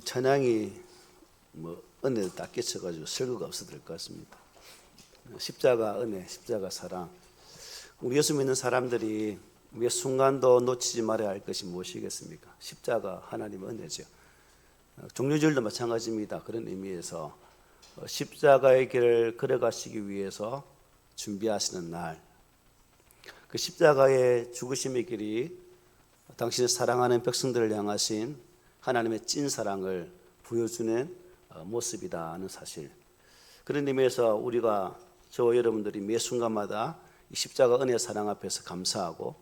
찬양이 은혜를 딱 끼쳐가지고 설교가 없어도 될 것 같습니다. 십자가 은혜, 십자가 사랑. 우리 예수 믿는 사람들이 매 순간도 놓치지 말아야 할 것이 무엇이겠습니까? 십자가 하나님의 은혜죠. 종료절도 마찬가지입니다. 그런 의미에서 십자가의 길을 걸어가시기 위해서 준비하시는 날, 그 십자가의 죽으심의 길이 당신의 사랑하는 백성들을 향하신 하나님의 찐 사랑을 보여주는 모습이다는 사실. 그런 의미에서 우리가 저와 여러분들이 매 순간마다 이 십자가 은혜 사랑 앞에서 감사하고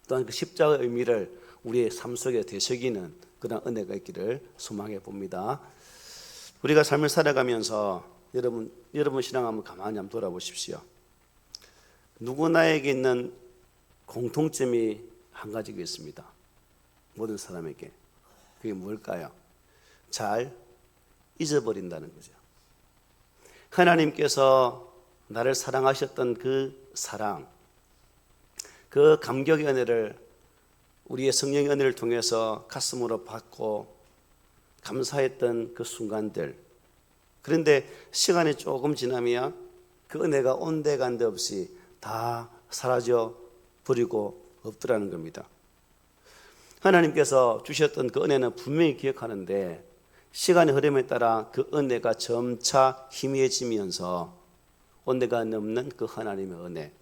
또한 그 십자가의 의미를 우리의 삶 속에 되새기는 그런 은혜가 있기를 소망해 봅니다. 우리가 삶을 살아가면서 여러분 신앙 한번 가만히 한번 돌아보십시오. 누구나에게 있는 공통점이 한 가지가 있습니다. 모든 사람에게. 그게 뭘까요? 잘 잊어버린다는 거죠. 하나님께서 나를 사랑하셨던 그 사랑, 그 감격의 은혜를 우리의 성령의 은혜를 통해서 가슴으로 받고 감사했던 그 순간들, 그런데 시간이 조금 지나면 그 은혜가 온데간데 없이 다 사라져 버리고 없더라는 겁니다. 하나님께서 주셨던 그 은혜는 분명히 기억하는데 시간의 흐름에 따라 그 은혜가 점차 희미해지면서 온데가 넘는 그 하나님의 은혜,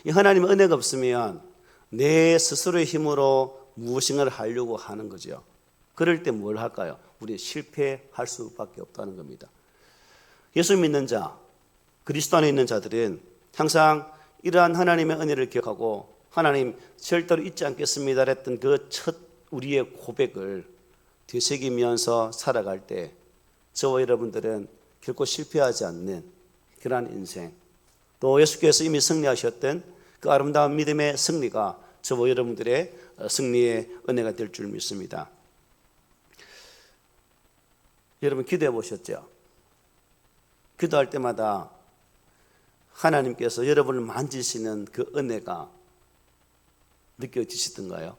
이 하나님의 은혜가 없으면 내 스스로의 힘으로 무엇인가를 하려고 하는 거죠. 그럴 때 뭘 할까요? 우리 실패할 수밖에 없다는 겁니다. 예수 믿는 자, 그리스도 안에 있는 자들은 항상 이러한 하나님의 은혜를 기억하고 하나님 절대로 잊지 않겠습니다 했던 그 첫 우리의 고백을 되새기면서 살아갈 때 저와 여러분들은 결코 실패하지 않는 그러한 인생, 또 예수께서 이미 승리하셨던 그 아름다운 믿음의 승리가 저와 여러분들의 승리의 은혜가 될 줄 믿습니다. 여러분 기도해 보셨죠? 기도할 때마다 하나님께서 여러분을 만지시는 그 은혜가 느껴지시던가요?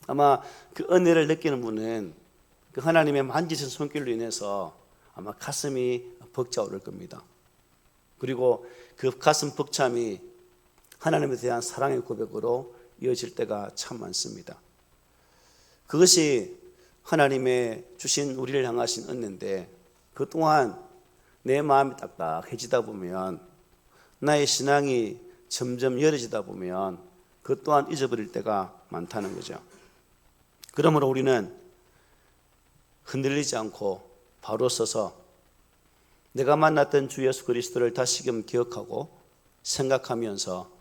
아마 그 은혜를 느끼는 분은 그 하나님의 만지신 손길로 인해서 아마 가슴이 벅차오를 겁니다. 그리고 그 가슴 벅참이 하나님에 대한 사랑의 고백으로 이어질 때가 참 많습니다. 그것이 하나님의 주신 우리를 향하신 은혜인데 그동안 내 마음이 딱딱해지다 보면 나의 신앙이 점점 열어지다 보면 그 또한 잊어버릴 때가 많다는 거죠. 그러므로 우리는 흔들리지 않고 바로 서서 내가 만났던 주 예수 그리스도를 다시금 기억하고 생각하면서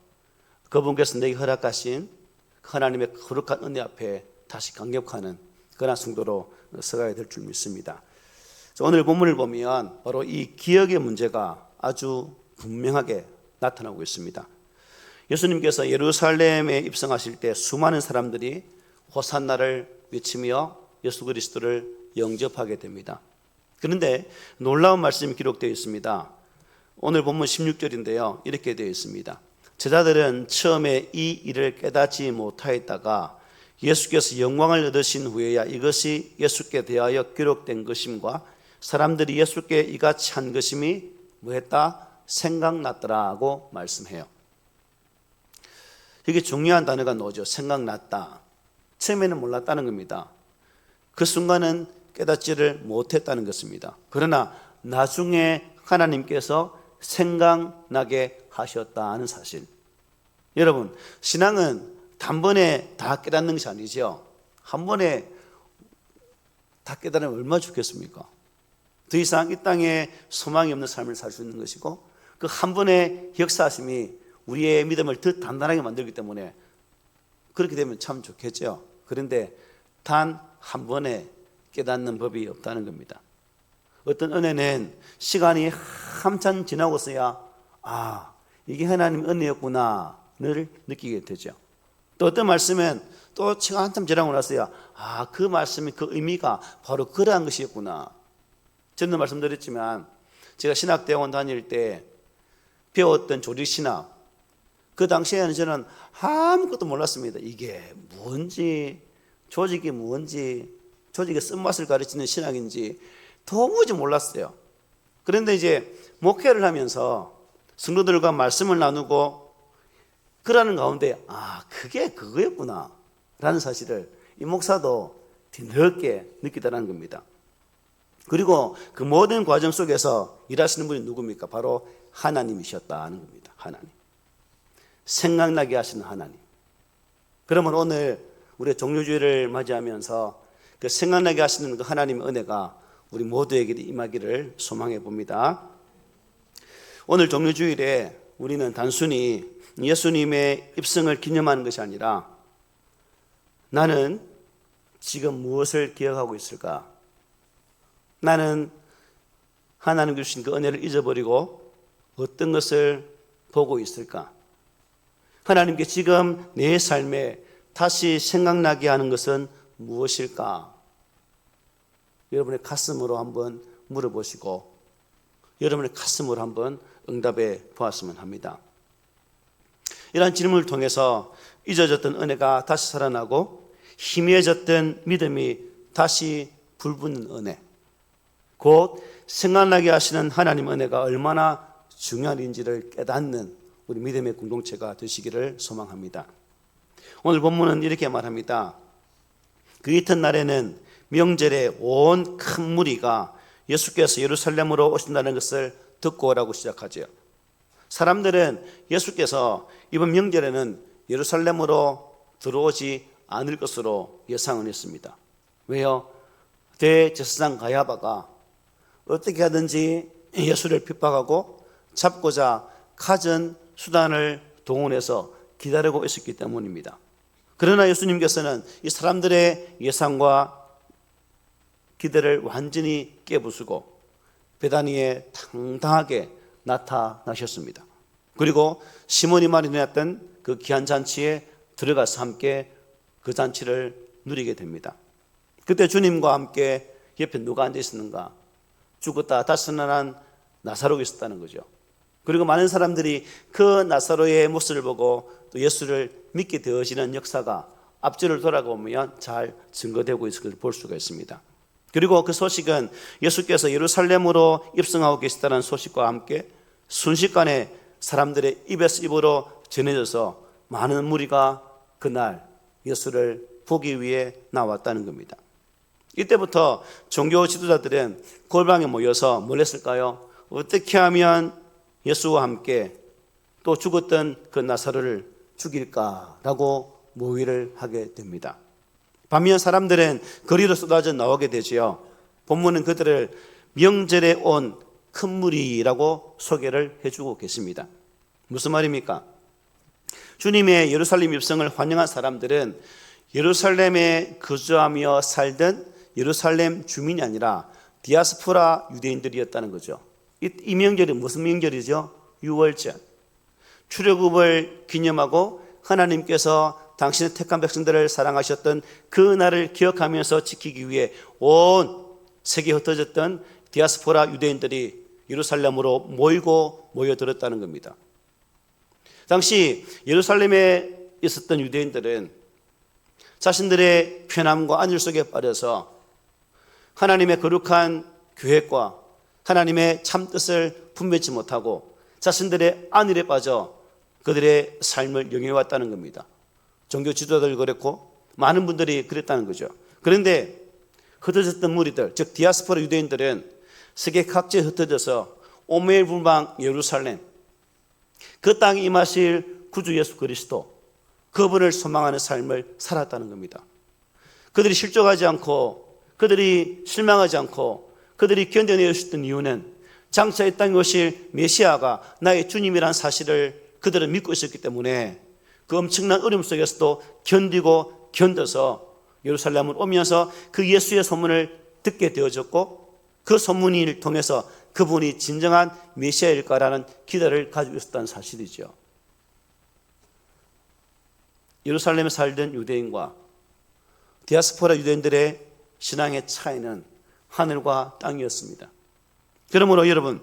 그분께서 내게 허락하신 하나님의 거룩한 은혜 앞에 다시 강력하는 그런 성도로 서가야 될 줄 믿습니다. 오늘 본문을 보면 바로 이 기억의 문제가 아주 분명하게 나타나고 있습니다. 예수님께서 예루살렘에 입성하실 때 수많은 사람들이 호산나를 외치며 예수 그리스도를 영접하게 됩니다. 그런데 놀라운 말씀이 기록되어 있습니다. 오늘 본문 16절인데요. 이렇게 되어 있습니다. 제자들은 처음에 이 일을 깨닫지 못하였다가 예수께서 영광을 얻으신 후에야 이것이 예수께 대하여 기록된 것임과 사람들이 예수께 이같이 한 것임이 뭐했다? 생각났더라고 말씀해요. 이게 중요한 단어가 나오죠. 생각났다. 처음에는 몰랐다는 겁니다. 그 순간은 깨닫지를 못했다는 것입니다. 그러나 나중에 하나님께서 생각나게 하셨다는 사실. 여러분, 신앙은 단번에 다 깨닫는 것이 아니죠. 한 번에 다 깨달으면 얼마나 좋겠습니까? 더 이상 이 땅에 소망이 없는 삶을 살 수 있는 것이고 그 한 번의 역사하심이 우리의 믿음을 더 단단하게 만들기 때문에 그렇게 되면 참 좋겠죠. 그런데 단 한 번에 깨닫는 법이 없다는 겁니다. 어떤 은혜는 시간이 한참 지나고서야 이게 하나님의 은혜였구나를 느끼게 되죠. 또 어떤 말씀은 또 시간 한참 지나고 나서야 그 말씀이 그 의미가 바로 그러한 것이었구나. 저는 말씀드렸지만 제가 신학대학원 다닐 때 배웠던 조직신학, 그 당시에는 저는 아무것도 몰랐습니다. 이게 뭔지, 조직이 뭔지 조직의 쓴맛을 가르치는 신학인지 도무지 몰랐어요. 그런데 이제 목회를 하면서 성도들과 말씀을 나누고 그러는 가운데 그게 그거였구나 라는 사실을 이 목사도 뒤늦게 느끼더라는 겁니다. 그리고 그 모든 과정 속에서 일하시는 분이 누굽니까? 바로 하나님이셨다는 겁니다. 하나님. 생각나게 하시는 하나님. 그러면 오늘 우리 종료주일을 맞이하면서 그 생각나게 하시는 그 하나님의 은혜가 우리 모두에게 임하기를 소망해 봅니다. 오늘 종료주일에 우리는 단순히 예수님의 입성을 기념하는 것이 아니라 나는 지금 무엇을 기억하고 있을까? 나는 하나님 주신 그 은혜를 잊어버리고 어떤 것을 보고 있을까? 하나님께 지금 내 삶에 다시 생각나게 하는 것은 무엇일까? 여러분의 가슴으로 한번 물어보시고 여러분의 가슴으로 한번 응답해 보았으면 합니다. 이러한 질문을 통해서 잊어졌던 은혜가 다시 살아나고 희미해졌던 믿음이 다시 불붙는 은혜, 곧 생각나게 하시는 하나님 은혜가 얼마나 중요한지를 깨닫는 우리 믿음의 공동체가 되시기를 소망합니다. 오늘 본문은 이렇게 말합니다. 그 이튿날에는 명절에 온 큰 무리가 예수께서 예루살렘으로 오신다는 것을 듣고 오라고 시작하죠. 사람들은 예수께서 이번 명절에는 예루살렘으로 들어오지 않을 것으로 예상을 했습니다. 왜요? 대제사장 가야바가 어떻게 하든지 예수를 핍박하고 잡고자 갖은 수단을 동원해서 기다리고 있었기 때문입니다. 그러나 예수님께서는 이 사람들의 예상과 기대를 완전히 깨부수고 베다니에 당당하게 나타나셨습니다. 그리고 시몬이 마련했던 그 귀한 잔치에 들어가서 함께 그 잔치를 누리게 됩니다. 그때 주님과 함께 옆에 누가 앉아 있었는가? 죽었다 다시 살아난 나사로가 있었다는 거죠. 그리고 많은 사람들이 그 나사로의 모습을 보고 또 예수를 믿게 되어지는 역사가 앞뒤를 돌아보면 잘 증거되고 있을 것을 볼 수가 있습니다. 그리고 그 소식은 예수께서 예루살렘으로 입성하고 계시다는 소식과 함께 순식간에 사람들의 입에서 입으로 전해져서 많은 무리가 그날 예수를 보기 위해 나왔다는 겁니다. 이때부터 종교 지도자들은 골방에 모여서 뭘 했을까요? 어떻게 하면 예수와 함께 또 죽었던 그 나사로를 죽일까라고 모의를 하게 됩니다. 반면 사람들은 거리로 쏟아져 나오게 되지요. 본문은 그들을 명절에 온 큰 무리라고 소개를 해주고 계십니다. 무슨 말입니까? 주님의 예루살렘 입성을 환영한 사람들은 예루살렘에 거주하며 살던 예루살렘 주민이 아니라 디아스포라 유대인들이었다는 거죠. 이 명절이 무슨 명절이죠? 유월절. 출애굽을 기념하고 하나님께서 당신의 택한 백성들을 사랑하셨던 그 날을 기억하면서 지키기 위해 온 세계에 흩어졌던 디아스포라 유대인들이 예루살렘으로 모여들었다는 겁니다. 당시 예루살렘에 있었던 유대인들은 자신들의 편함과 안일 속에 빠져서 하나님의 거룩한 계획과 하나님의 참뜻을 분별치 못하고 자신들의 안일에 빠져 그들의 삶을 영위해왔다는 겁니다. 종교 지도자들 그랬고 많은 분들이 그랬다는 거죠. 그런데 흩어졌던 무리들, 즉 디아스포라 유대인들은 세계 각지에 흩어져서 오매불망 예루살렘, 그 땅에 임하실 구주 예수 그리스도, 그분을 소망하는 삶을 살았다는 겁니다. 그들이 실족하지 않고 그들이 실망하지 않고 그들이 견뎌내어 주셨던 이유는 장차 이 땅에 오실 메시아가 나의 주님이라는 사실을 그들은 믿고 있었기 때문에 그 엄청난 어려움 속에서도 견디고 견뎌서 예루살렘을 오면서 그 예수의 소문을 듣게 되어졌고 그 소문을 통해서 그분이 진정한 메시아일까라는 기대를 가지고 있었다는 사실이죠. 예루살렘에 살던 유대인과 디아스포라 유대인들의 신앙의 차이는 하늘과 땅이었습니다. 그러므로 여러분,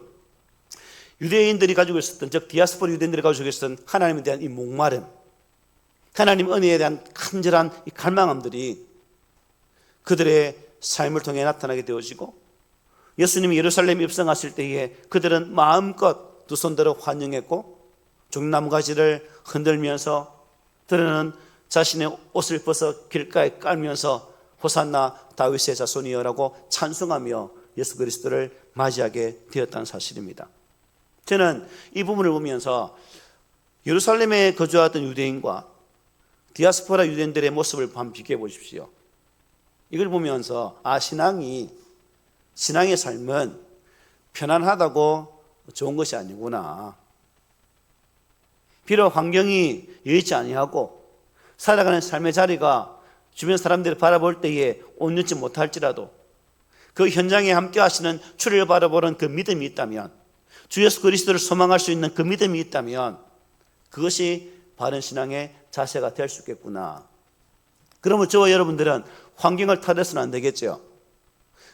유대인들이 가지고 있었던, 즉 디아스포라 유대인들이 가지고 있었던 하나님에 대한 이 목마름, 하나님 은혜에 대한 간절한 이 갈망함들이 그들의 삶을 통해 나타나게 되어지고, 예수님이 예루살렘에 입성하실 때에 그들은 마음껏 두 손들어 환영했고, 종려나무 가지를 흔들면서 들은 자신의 옷을 벗어 길가에 깔면서 호산나 다윗의 자손이여라고 찬송하며 예수 그리스도를 맞이하게 되었다는 사실입니다. 저는 이 부분을 보면서 예루살렘에 거주하던 유대인과 디아스포라 유대인들의 모습을 한번 비교해 보십시오. 이걸 보면서 신앙의 삶은 편안하다고 좋은 것이 아니구나. 비록 환경이 여의치 아니하고 살아가는 삶의 자리가 주변 사람들이 바라볼 때에 온전치 못할지라도 그 현장에 함께 하시는 주를 바라보는 그 믿음이 있다면, 주 예수 그리스도를 소망할 수 있는 그 믿음이 있다면 그것이 바른 신앙의 자세가 될 수 있겠구나. 그러면 저와 여러분들은 환경을 탓해서는 안 되겠죠.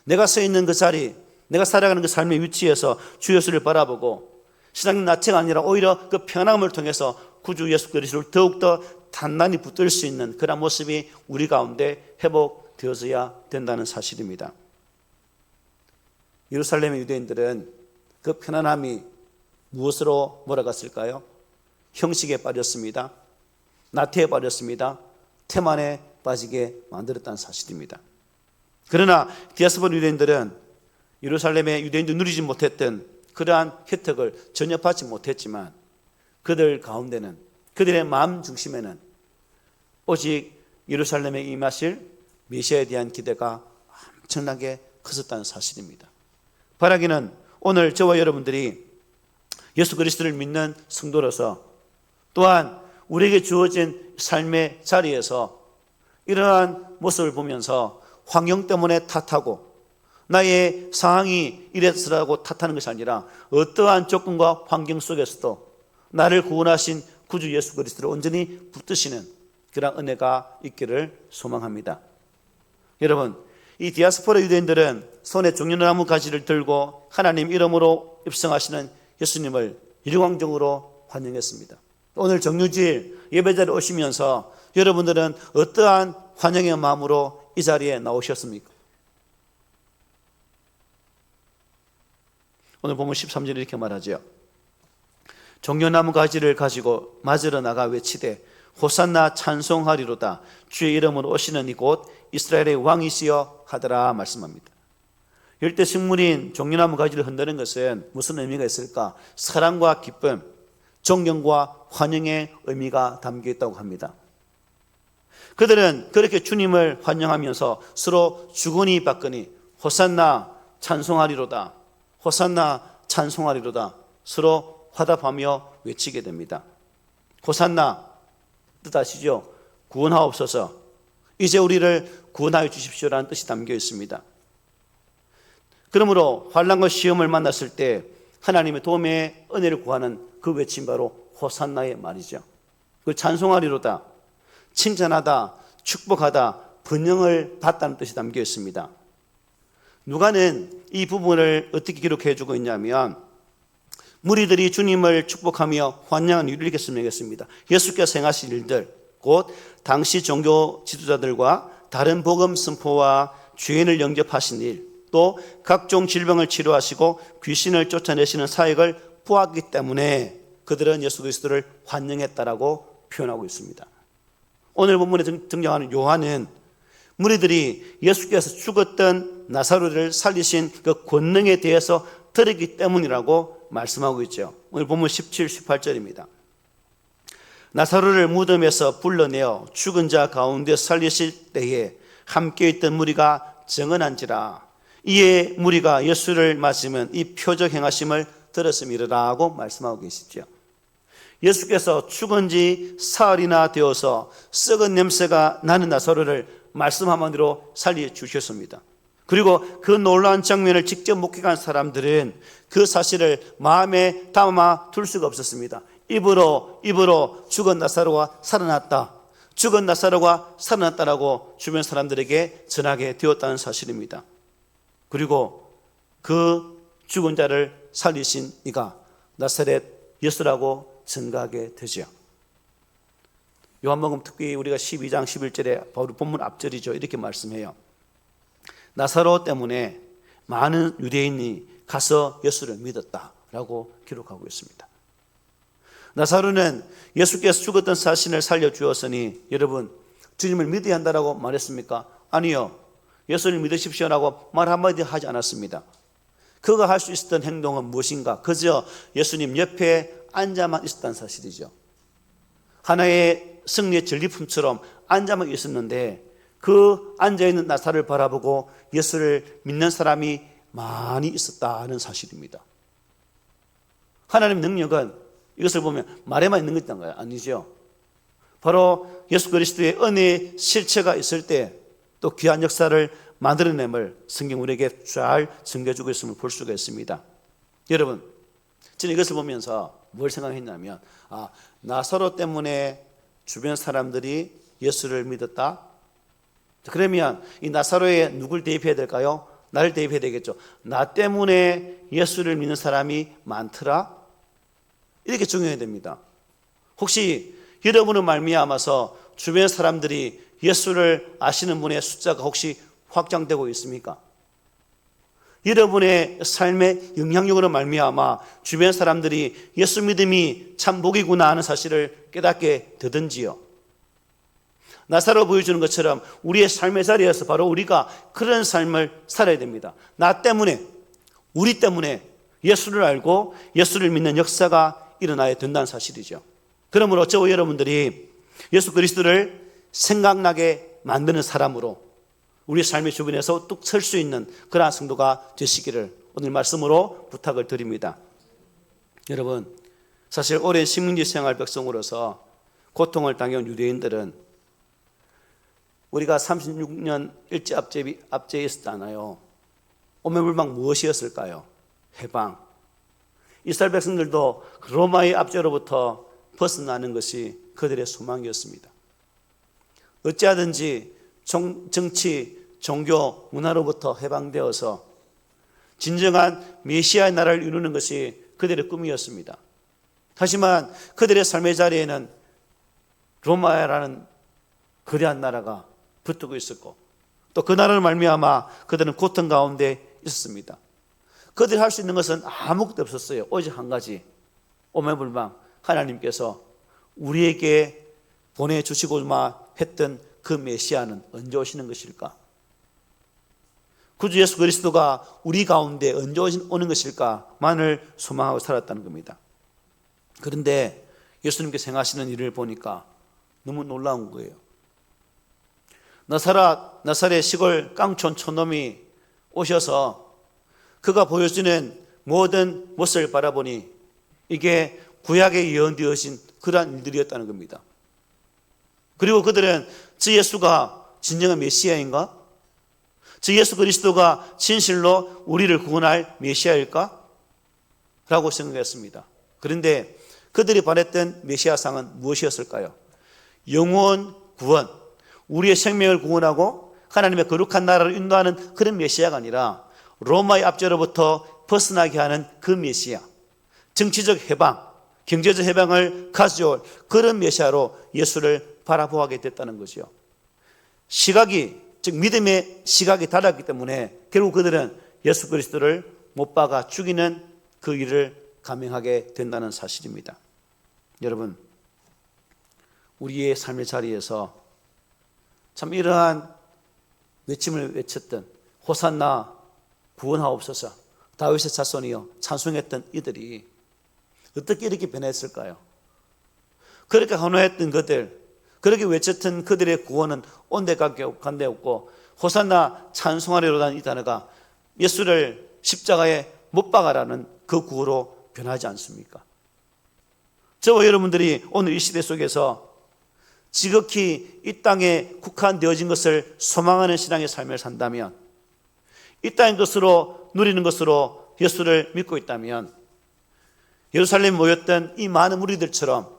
내가 서 있는 그 자리, 내가 살아가는 그 삶의 위치에서 주 예수를 바라보고 신앙의 자체가 아니라 오히려 그 편함을 통해서 구주 예수 그리스도를 더욱더 단단히 붙들 수 있는 그런 모습이 우리 가운데 회복되어져야 된다는 사실입니다. 예루살렘의 유대인들은 그 편안함이 무엇으로 몰아갔을까요? 형식에 빠졌습니다. 나태에 빠졌습니다. 태만에 빠지게 만들었다는 사실입니다. 그러나 디아스포라 유대인들은 예루살렘의 유대인들이 누리지 못했던 그러한 혜택을 전혀 받지 못했지만 그들 가운데는, 그들의 마음 중심에는 오직 예루살렘에 임하실 메시아에 대한 기대가 엄청나게 컸었다는 사실입니다. 바라기는 오늘 저와 여러분들이 예수 그리스도를 믿는 성도로서 또한 우리에게 주어진 삶의 자리에서 이러한 모습을 보면서 환경 때문에 탓하고 나의 상황이 이래서라고 탓하는 것이 아니라 어떠한 조건과 환경 속에서도 나를 구원하신 구주 예수 그리스도를 온전히 붙드시는 그런 은혜가 있기를 소망합니다. 여러분, 이 디아스포라 유대인들은 손에 종려나무 가지를 들고 하나님 이름으로 입성하시는 예수님을 일광적으로 환영했습니다. 오늘 정유주일 예배자리에 오시면서 여러분들은 어떠한 환영의 마음으로 이 자리에 나오셨습니까? 오늘 보면 13절에 이렇게 말하죠. 종려나무 가지를 가지고 맞으러 나가 외치되 호산나 찬송하리로다. 주의 이름으로 오시는 이곳 이스라엘의 왕이시여 하더라 말씀합니다. 열대 식물인 종려나무 가지를 흔드는 것은 무슨 의미가 있을까? 사랑과 기쁨, 존경과 환영의 의미가 담겨 있다고 합니다. 그들은 그렇게 주님을 환영하면서 서로 주거니 받거니 호산나 찬송하리로다, 호산나 찬송하리로다 서로 화답하며 외치게 됩니다. 호산나 뜻 아시죠? 구원하옵소서, 이제 우리를 구원하여 주십시오라는 뜻이 담겨 있습니다. 그러므로 환난과 시험을 만났을 때 하나님의 도움의 은혜를 구하는 그 외침 바로 호산나의 말이죠. 그 찬송하리로다, 칭찬하다, 축복하다, 번영을 받다는 뜻이 담겨 있습니다. 누가는 이 부분을 어떻게 기록해 주고 있냐면 무리들이 주님을 축복하며 환영하는 이유를 이렇게 설명했습니다. 예수께서 행하신 일들, 곧 당시 종교 지도자들과 다른 복음 선포와 죄인을 영접하신 일, 또 각종 질병을 치료하시고 귀신을 쫓아내시는 사역을 보았기 때문에 그들은 예수 그리스도를 환영했다라고 표현하고 있습니다. 오늘 본문에 등장하는 요한은 무리들이 예수께서 죽었던 나사로를 살리신 그 권능에 대해서 들었기 때문이라고 말씀하고 있죠. 오늘 본문 17, 18절입니다. 나사로를 무덤에서 불러내어 죽은 자 가운데 살리실 때에 함께 있던 무리가 증언한지라. 이에 무리가 예수를 맞으면 이 표적 행하심을 들었음이라고 말씀하고 계시죠. 예수께서 죽은 지 사흘이나 되어서 썩은 냄새가 나는 나사로를 말씀 한마디로 살려주셨습니다. 그리고 그 놀라운 장면을 직접 목격한 사람들은 그 사실을 마음에 담아 둘 수가 없었습니다. 입으로 죽은 나사로가 살아났다, 죽은 나사로가 살아났다라고 주변 사람들에게 전하게 되었다는 사실입니다. 그리고 그 죽은 자를 살리신 이가 나사렛 예수라고 증거하게 되죠. 요한복음 특히 우리가 12장 11절에 바로 본문 앞절이죠. 이렇게 말씀해요. 나사로 때문에 많은 유대인이 가서 예수를 믿었다라고 기록하고 있습니다. 나사로는 예수께서 죽었던 사신을 살려주었으니 여러분 주님을 믿어야 한다라고 말했습니까? 아니요. 예수를 믿으십시오라고 말 한마디 하지 않았습니다. 그가 할 수 있었던 행동은 무엇인가? 그저 예수님 옆에 앉아만 있었다는 사실이죠. 하나의 승리의 전리품처럼 앉아만 있었는데 그 앉아있는 나사로를 바라보고 예수를 믿는 사람이 많이 있었다는 사실입니다. 하나님의 능력은 이것을 보면 말에만 있는 것인가요? 아니죠. 바로 예수 그리스도의 은혜의 실체가 있을 때 또 귀한 역사를 만들어냄을 성경 우리에게 잘 증거해주고 있음을 볼 수가 있습니다. 여러분, 저는 이것을 보면서 뭘 생각했냐면 나사로 때문에 주변 사람들이 예수를 믿었다. 그러면 이 나사로에 누굴 대입해야 될까요? 나를 대입해야 되겠죠. 나 때문에 예수를 믿는 사람이 많더라. 이렇게 중요해야 됩니다. 혹시 여러분을 말미암아서 주변 사람들이 예수를 아시는 분의 숫자가 혹시 확장되고 있습니까? 여러분의 삶의 영향력으로 말미암아 주변 사람들이 예수 믿음이 참 복이구나 하는 사실을 깨닫게 되든지요. 나사로 보여주는 것처럼 우리의 삶의 자리에서 바로 우리가 그런 삶을 살아야 됩니다. 나 때문에, 우리 때문에 예수를 알고 예수를 믿는 역사가 일어나야 된다는 사실이죠. 그러므로 저와 여러분들이 예수 그리스도를 생각나게 만드는 사람으로 우리 삶의 주변에서 뚝 설 수 있는 그러한 성도가 되시기를 오늘 말씀으로 부탁을 드립니다. 여러분, 사실 오랜 식민지 생활 백성으로서 고통을 당해온 유대인들은 우리가 36년 일제 압제에 있었잖아요. 오매불망 무엇이었을까요? 해방. 이스라엘 백성들도 로마의 압제로부터 벗어나는 것이 그들의 소망이었습니다. 어찌하든지 정치, 종교, 문화로부터 해방되어서 진정한 메시아의 나라를 이루는 것이 그들의 꿈이었습니다. 하지만 그들의 삶의 자리에는 로마라는 거대한 나라가 붙들고 있었고 또 그 나라를 말미암아 그들은 고통 가운데 있었습니다. 그들이 할 수 있는 것은 아무것도 없었어요. 오직 한 가지, 오매불망 하나님께서 우리에게 보내주시고만 했던 그 메시아는 언제 오시는 것일까? 구주 예수 그리스도가 우리 가운데 언제 오는 것일까만을 소망하고 살았다는 겁니다. 그런데 예수님께서 행하시는 일을 보니까 너무 놀라운 거예요. 나사렛 시골 깡촌 촌놈이 오셔서 그가 보여주는 모든 모습을 바라보니 이게 구약에 예언되어진 그러한 일들이었다는 겁니다. 그리고 그들은 저 예수가 진정한 메시아인가? 저 예수 그리스도가 진실로 우리를 구원할 메시아일까? 라고 생각했습니다. 그런데 그들이 바랬던 메시아상은 무엇이었을까요? 영원 구원, 우리의 생명을 구원하고 하나님의 거룩한 나라를 인도하는 그런 메시아가 아니라 로마의 압제로부터 벗어나게 하는 그 메시아, 정치적 해방, 경제적 해방을 가져올 그런 메시아로 예수를 바라보게 됐다는 거죠. 시각이, 즉 믿음의 시각이 달랐기 때문에 결국 그들은 예수 그리스도를 못 박아 죽이는 그 일을 감행하게 된다는 사실입니다. 여러분, 우리의 삶의 자리에서 참 이러한 외침을 외쳤던 호산나 구원하옵소서 다윗의 자손이여 찬송했던 이들이 어떻게 이렇게 변했을까요? 그렇게 환호했던 그들, 그렇게 외쳤던 그들의 구원은 온데간데 없고 호산나 찬송하리로라는 이 단어가 예수를 십자가에 못 박아라는 그 구호로 변하지 않습니까? 저와 여러분들이 오늘 이 시대 속에서 지극히 이 땅에 국한되어진 것을 소망하는 신앙의 삶을 산다면, 이 땅의 것으로 누리는 것으로 예수를 믿고 있다면 예루살렘에 모였던 이 많은 무리들처럼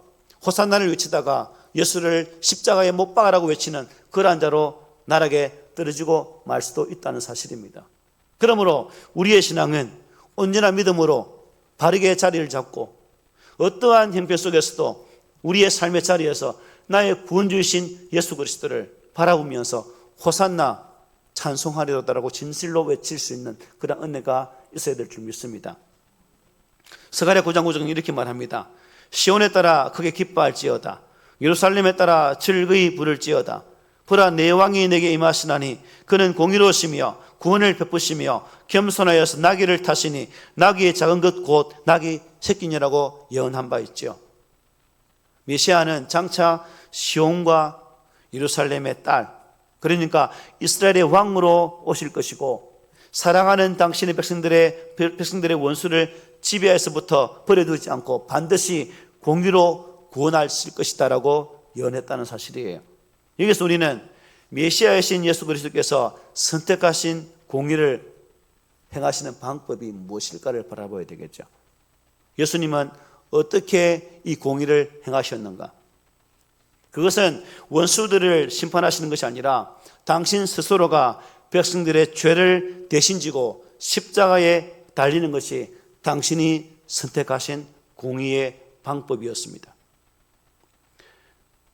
호산나를 외치다가 예수를 십자가에 못 박아라고 외치는 그러한 자로 나락에 떨어지고 말 수도 있다는 사실입니다. 그러므로 우리의 신앙은 언제나 믿음으로 바르게 자리를 잡고 어떠한 형편 속에서도 우리의 삶의 자리에서 나의 구원주이신 예수 그리스도를 바라보면서 호산나 찬송하리로다라고 진실로 외칠 수 있는 그런 은혜가 있어야 될 줄 믿습니다. 스가랴 9장 9절은 이렇게 말합니다. 시온에 따라 크게 기뻐할지어다. 예루살렘에 따라 즐거이 부를지어다. 보라, 내 왕이 내게 임하시나니 그는 공의로우시며 구원을 베푸시며 겸손하여서 나귀를 타시니 나귀의 작은 것 곧 나귀 새끼니라고 예언한 바 있죠. 메시아는 장차 시온과 예루살렘의 딸, 그러니까 이스라엘의 왕으로 오실 것이고, 사랑하는 당신의 백성들의 원수를 지배에서부터 버려두지 않고 반드시 공의로 구원하실 것이다라고 예언했다는 사실이에요. 여기서 우리는 메시아이신 예수 그리스도께서 선택하신 공의를 행하시는 방법이 무엇일까를 바라봐야 되겠죠. 예수님은 어떻게 이 공의를 행하셨는가? 그것은 원수들을 심판하시는 것이 아니라 당신 스스로가 백성들의 죄를 대신 지고 십자가에 달리는 것이 당신이 선택하신 공의의 방법이었습니다.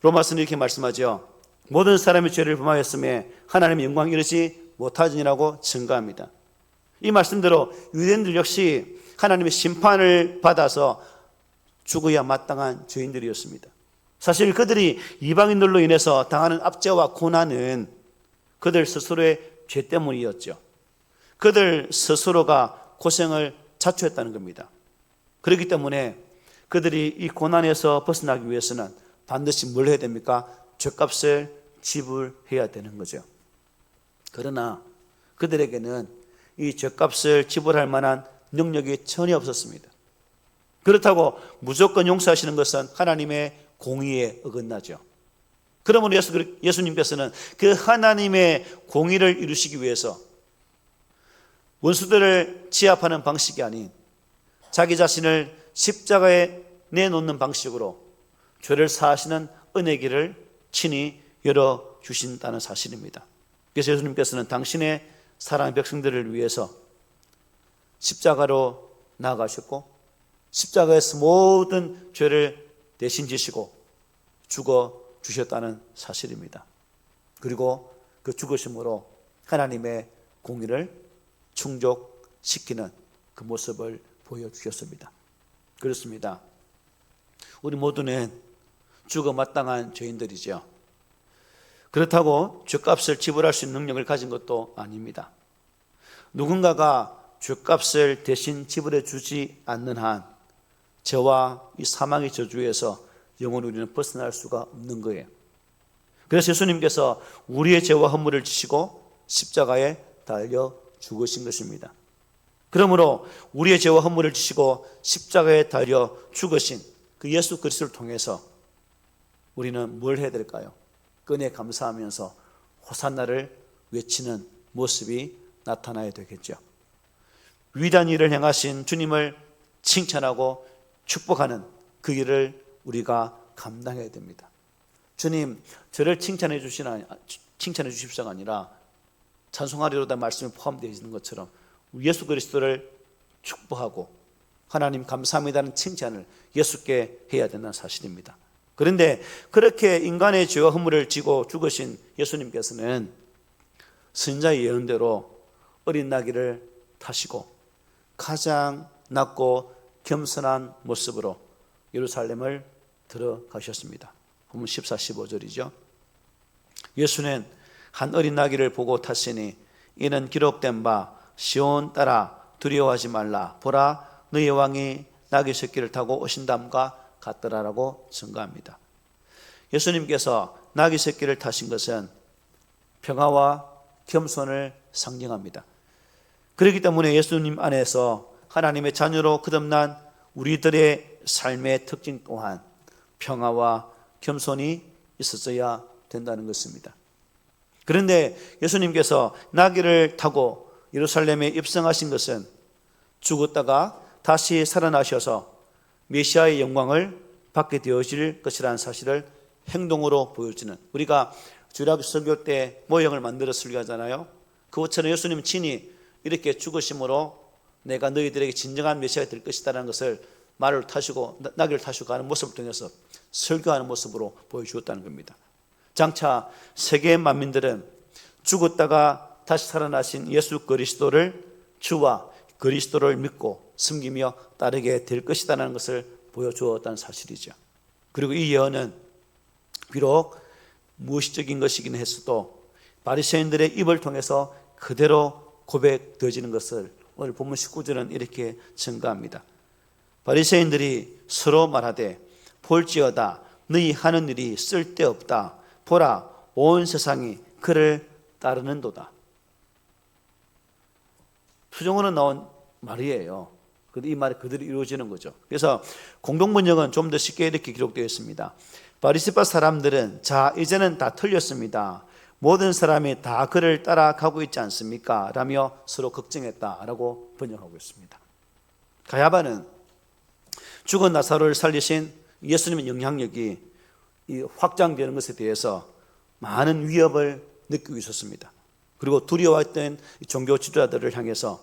로마서는 이렇게 말씀하죠. 모든 사람이 죄를 범하였음에 하나님의 영광에 이르지 못하지니라고 증거합니다. 이 말씀대로 유대인들 역시 하나님의 심판을 받아서 죽어야 마땅한 죄인들이었습니다. 사실 그들이 이방인들로 인해서 당하는 압제와 고난은 그들 스스로의 죄 때문이었죠. 그들 스스로가 고생을 자초했다는 겁니다. 그렇기 때문에 그들이 이 고난에서 벗어나기 위해서는 반드시 뭘 해야 됩니까? 죄값을 지불해야 되는 거죠. 그러나 그들에게는 이 죄값을 지불할 만한 능력이 전혀 없었습니다. 그렇다고 무조건 용서하시는 것은 하나님의 공의에 어긋나죠. 그러므로 예수님께서는 그 하나님의 공의를 이루시기 위해서 원수들을 지압하는 방식이 아닌 자기 자신을 십자가에 내놓는 방식으로 죄를 사하시는 은혜의 길을 친히 열어주신다는 사실입니다. 그래서 예수님께서는 당신의 사랑하는 백성들을 위해서 십자가로 나아가셨고 십자가에서 모든 죄를 대신 지시고 죽어 주셨다는 사실입니다. 그리고 그 죽으심으로 하나님의 공의를 충족시키는 그 모습을 보여주셨습니다. 그렇습니다. 우리 모두는 죽어 마땅한 죄인들이죠. 그렇다고 죄값을 지불할 수 있는 능력을 가진 것도 아닙니다. 누군가가 죄값을 대신 지불해 주지 않는 한 죄와 이 사망의 저주에서 영원히 우리는 벗어날 수가 없는 거예요. 그래서 예수님께서 우리의 죄와 허물을 지시고 십자가에 달려 죽으신 것입니다. 그러므로 우리의 죄와 허물을 지시고 십자가에 달려 죽으신 그 예수 그리스도를 통해서 우리는 뭘 해야 될까요? 끈에 감사하면서 호산나를 외치는 모습이 나타나야 되겠죠. 위대한 일을 행하신 주님을 칭찬하고 축복하는 그 일을 우리가 감당해야 됩니다. 주님, 저를 칭찬해 주십시오가 아니라 찬송하리로다 말씀이 포함되어 있는 것처럼 예수 그리스도를 축복하고 하나님 감사합니다는 칭찬을 예수께 해야 된다는 사실입니다. 그런데 그렇게 인간의 죄와 허물을 지고 죽으신 예수님께서는 선지자의 예언대로 어린 나귀를 타시고 가장 낮고 겸손한 모습으로 예루살렘을 들어가셨습니다. 본문 14, 15절이죠. 예수는 한 어린 나귀를 보고 탔으니 이는 기록된 바 시온 따라 두려워하지 말라. 보라, 너희 왕이 나귀 새끼를 타고 오신담과 같더라라고 증거합니다. 예수님께서 나귀 새끼를 타신 것은 평화와 겸손을 상징합니다. 그렇기 때문에 예수님 안에서 하나님의 자녀로 거듭난 우리들의 삶의 특징 또한 평화와 겸손이 있었어야 된다는 것입니다. 그런데 예수님께서 나귀를 타고 예루살렘에 입성하신 것은 죽었다가 다시 살아나셔서 메시아의 영광을 받게 되어질 것이라는 사실을 행동으로 보여주는, 우리가 주일학교 설교 때 모형을 만들어 설교하잖아요. 그것처럼 예수님 친히 이렇게 죽으심으로 내가 너희들에게 진정한 메시아가 될 것이다라는 것을 말을 타시고 나귀를 타시고 가는 모습을 통해서 설교하는 모습으로 보여주었다는 겁니다. 장차 세계 만민들은 죽었다가 다시 살아나신 예수 그리스도를 주와 그리스도를 믿고 섬기며 따르게 될 것이라는 것을 보여주었다는 사실이죠. 그리고 이 예언은 비록 무의식적인 것이긴 했어도 바리새인들의 입을 통해서 그대로 고백되어지는 것을 오늘 본문 19절은 이렇게 증가합니다. 바리새인들이 서로 말하되 볼지어다 너희 하는 일이 쓸데없다. 보라 온 세상이 그를 따르는도다. 투정으로 나온 말이에요. 근데 이 말이 그대로 이루어지는 거죠. 그래서 공동번역은 좀 더 쉽게 이렇게 기록되어 있습니다. 바리새파 사람들은 자 이제는 다 틀렸습니다. 모든 사람이 다 그를 따라가고 있지 않습니까? 라며 서로 걱정했다라고 번역하고 있습니다. 가야바는 죽은 나사로를 살리신 예수님의 영향력이 확장되는 것에 대해서 많은 위협을 느끼고 있었습니다. 그리고 두려워했던 종교 지도자들을 향해서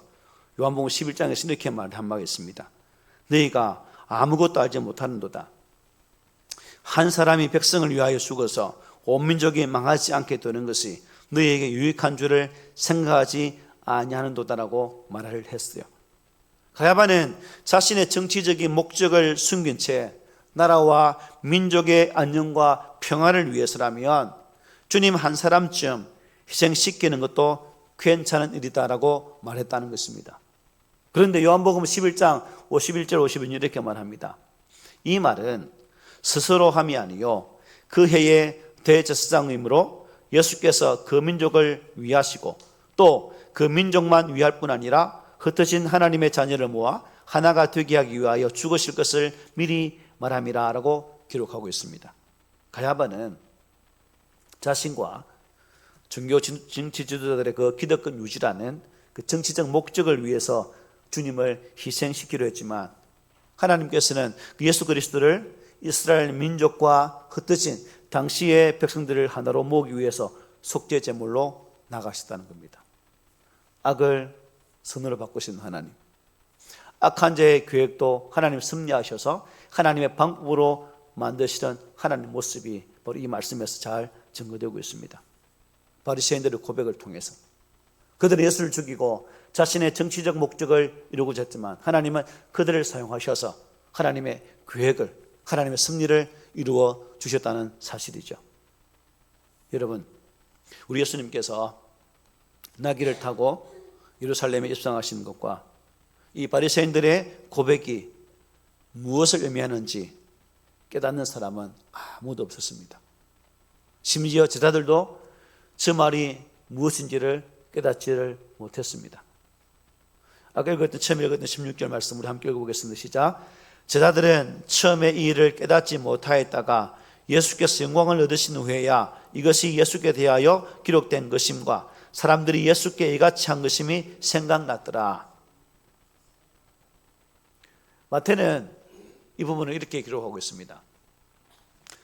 요한복음 11장에서 이렇게 한마디 했습니다. 너희가 아무것도 알지 못하는도다. 한 사람이 백성을 위하여 죽어서 온 민족이 망하지 않게 되는 것이 너희에게 유익한 줄을 생각하지 아니하는도다라고 말을 했어요. 가야바는 자신의 정치적인 목적을 숨긴 채 나라와 민족의 안녕과 평화를 위해서라면 주님 한 사람쯤 희생시키는 것도 괜찮은 일이다라고 말했다는 것입니다. 그런데 요한복음 11장 51절 52절 이렇게 말합니다. 이 말은 스스로 함이 아니요 그 해의 대제사장이므로 예수께서 그 민족을 위하시고 또 그 민족만 위할 뿐 아니라 흩어진 하나님의 자녀를 모아 하나가 되게 하기 위하여 죽으실 것을 미리 말함이라 라고 기록하고 있습니다. 가야바는 자신과 종교 정치 지도자들의 그 기득권 유지라는 그 정치적 목적을 위해서 주님을 희생시키려 했지만 하나님께서는 그 예수 그리스도를 이스라엘 민족과 흩어진 당시의 백성들을 하나로 모으기 위해서 속죄 제물로 나가셨다는 겁니다. 악을 선으로 바꾸신 하나님, 악한 자의 계획도 하나님 섭리하셔서 하나님의 방법으로 만드시던 하나님 모습이 바로 이 말씀에서 잘 증거되고 있습니다. 바리새인들의 고백을 통해서 그들은 예수를 죽이고 자신의 정치적 목적을 이루고자 했지만 하나님은 그들을 사용하셔서 하나님의 계획을, 하나님의 섭리를 이루어 주셨다는 사실이죠. 여러분, 우리 예수님께서 나귀를 타고 예루살렘에 입성하시는 것과 이 바리새인들의 고백이 무엇을 의미하는지 깨닫는 사람은 아무도 없었습니다. 심지어 제자들도 저 말이 무엇인지를 깨닫지를 못했습니다. 아까 읽었던 처음에 읽었던 16절 말씀 우리 함께 읽어보겠습니다. 시작. 제자들은 처음에 이 일을 깨닫지 못하였다가 예수께서 영광을 얻으신 후에야 이것이 예수께 대하여 기록된 것임과 사람들이 예수께 이같이 한 것임이 생각났더라. 마태는 이 부분을 이렇게 기록하고 있습니다.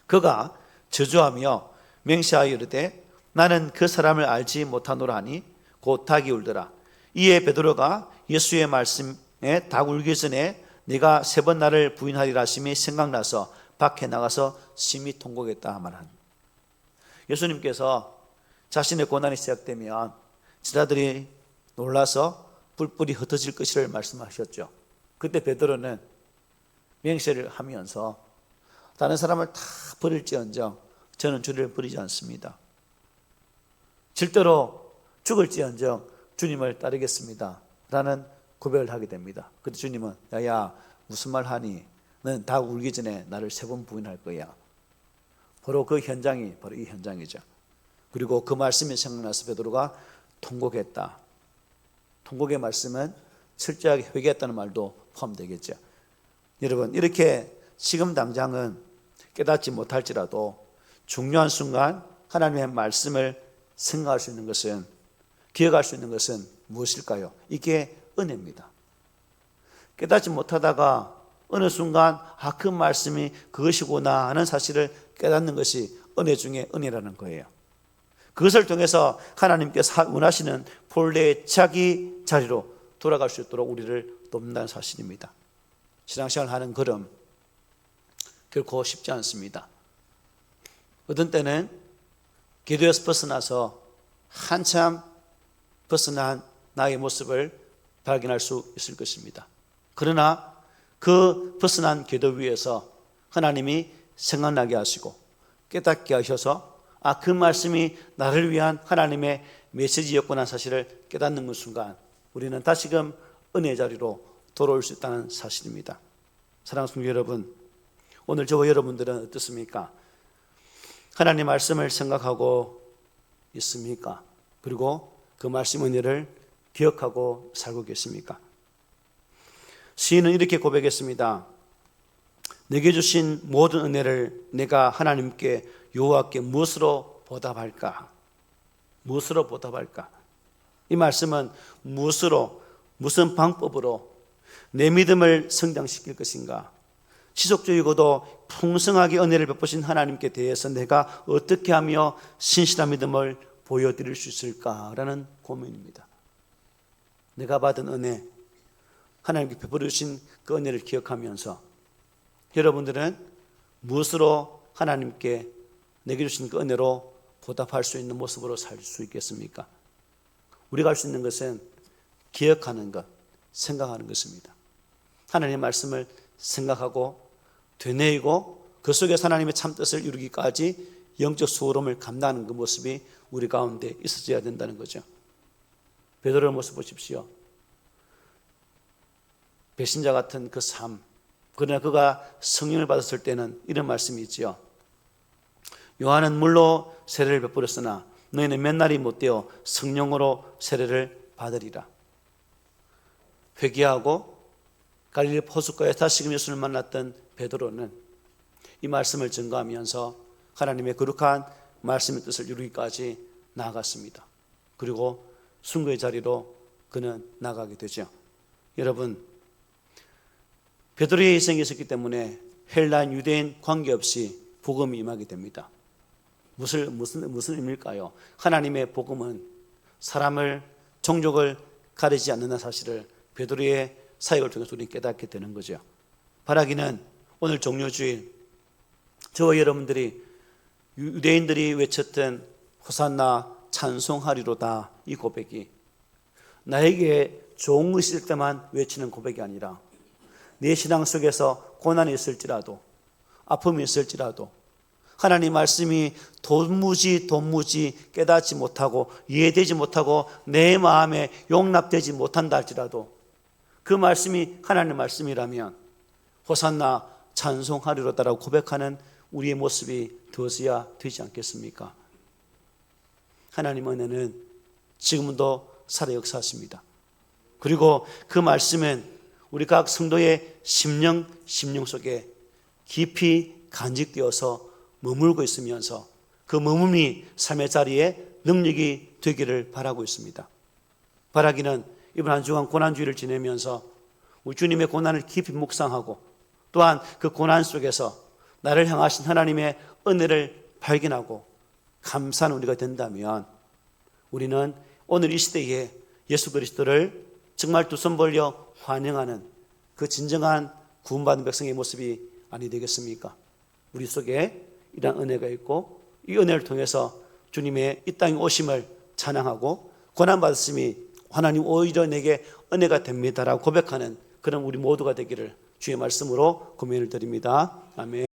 그가 저주하며 맹세하여 이르되 나는 그 사람을 알지 못하노라 하니 곧 닭이 울더라. 이에 베드로가 예수의 말씀에 닭 울기 전에 네가 3번 나를 부인하리라 하심이 생각나서 밖에 나가서 심히 통곡했다 말한. 예수님께서 자신의 고난이 시작되면 제자들이 놀라서 뿔뿔이 흩어질 것이를 말씀하셨죠. 그때 베드로는 맹세를 하면서 다른 사람을 다 버릴지언정 저는 주를 버리지 않습니다. 절대로 죽을지언정 주님을 따르겠습니다 라는 고백을 하게 됩니다. 그때 주님은 야야 무슨 말 하니? 너는 다 울기 전에 나를 3번 부인할 거야. 바로 그 현장이 바로 이 현장이죠. 그리고 그 말씀이 생각나서 베드로가 통곡했다. 통곡의 말씀은 철저하게 회개했다는 말도 포함되겠죠. 여러분, 이렇게 지금 당장은 깨닫지 못할지라도 중요한 순간 하나님의 말씀을 생각할 수 있는 것은, 기억할 수 있는 것은 무엇일까요? 이게 은혜입니다. 깨닫지 못하다가 어느 순간 그 말씀이 그것이구나 하는 사실을 깨닫는 것이 은혜 중에 은혜라는 거예요. 그것을 통해서 하나님께서 원하시는 본래의 자기 자리로 돌아갈 수 있도록 우리를 돕는다는 사실입니다. 신앙생활 하는 걸음 결코 쉽지 않습니다. 어떤 때는 기도에서 벗어나서 한참 벗어난 나의 모습을 발견할 수 있을 것입니다. 그러나 그 벗어난 궤도 위에서 하나님이 생각나게 하시고 깨닫게 하셔서 그 말씀이 나를 위한 하나님의 메시지였구나 사실을 깨닫는 그 순간 우리는 다시금 은혜의 자리로 돌아올 수 있다는 사실입니다. 사랑하는 성도 여러분, 오늘 저와 여러분들은 어떻습니까? 하나님 말씀을 생각하고 있습니까? 그리고 그 말씀 은혜를 기억하고 살고 계십니까? 시인은 이렇게 고백했습니다. 내게 주신 모든 은혜를 내가 하나님께 여호와께 무엇으로 보답할까? 무엇으로 보답할까? 이 말씀은 무엇으로, 무슨 방법으로 내 믿음을 성장시킬 것인가? 지속적이고도 풍성하게 은혜를 베푸신 하나님께 대해서 내가 어떻게 하며 신실한 믿음을 보여드릴 수 있을까라는 고민입니다. 내가 받은 은혜, 하나님께 베풀어 주신 그 은혜를 기억하면서 여러분들은 무엇으로 하나님께 내게 주신 그 은혜로 보답할 수 있는 모습으로 살 수 있겠습니까? 우리가 할 수 있는 것은 기억하는 것, 생각하는 것입니다. 하나님의 말씀을 생각하고 되뇌이고 그 속에서 하나님의 참뜻을 이루기까지 영적 수고로움을 감당하는 그 모습이 우리 가운데 있어져야 된다는 거죠. 베드로의 모습 보십시오. 배신자 같은 그 삶, 그러나 그가 성령을 받았을 때는 이런 말씀이 있죠. 요한은 물로 세례를 베풀었으나 너희는 몇 날이 못되어 성령으로 세례를 받으리라. 회개하고 갈릴리 호숫가에 다시금 예수를 만났던 베드로는 이 말씀을 증거하면서 하나님의 거룩한 말씀의 뜻을 이루기까지 나아갔습니다. 그리고 순교의 자리로 그는 나가게 되죠. 여러분, 베드로의 희생이 있었기 때문에 헬라인 유대인 관계없이 복음이 임하게 됩니다. 무슨 의미일까요? 하나님의 복음은 사람을, 종족을 가리지 않는다는 사실을 베드로의 사역을 통해서 우리는 깨닫게 되는 거죠. 바라기는 오늘 종료주일 저와 여러분들이 유대인들이 외쳤던 호산나 찬송하리로다 이 고백이 나에게 좋은 것이 있을 때만 외치는 고백이 아니라 내 신앙 속에서 고난이 있을지라도 아픔이 있을지라도 하나님 말씀이 도무지 깨닫지 못하고 이해되지 못하고 내 마음에 용납되지 못한다 할지라도 그 말씀이 하나님의 말씀이라면 호산나 찬송하리로다라고 고백하는 우리의 모습이 되어서야 되지 않겠습니까? 하나님 은혜는 지금도 살아 역사하십니다. 그리고 그 말씀은 우리 각 성도의 심령 속에 깊이 간직되어서 머물고 있으면서 그 머물이 삶의 자리에 능력이 되기를 바라고 있습니다. 바라기는 이번 한 주간 고난주의를 지내면서 우리 주님의 고난을 깊이 묵상하고 또한 그 고난 속에서 나를 향하신 하나님의 은혜를 발견하고 감사하는 우리가 된다면 우리는 오늘 이 시대에 예수 그리스도를 정말 두 손 벌려 환영하는 그 진정한 구원받은 백성의 모습이 아니 되겠습니까? 우리 속에 이러한 은혜가 있고 이 은혜를 통해서 주님의 이 땅에 오심을 찬양하고 고난받았음이 하나님 오히려 내게 은혜가 됩니다라고 고백하는 그런 우리 모두가 되기를 주의 말씀으로 고민을 드립니다. 아멘.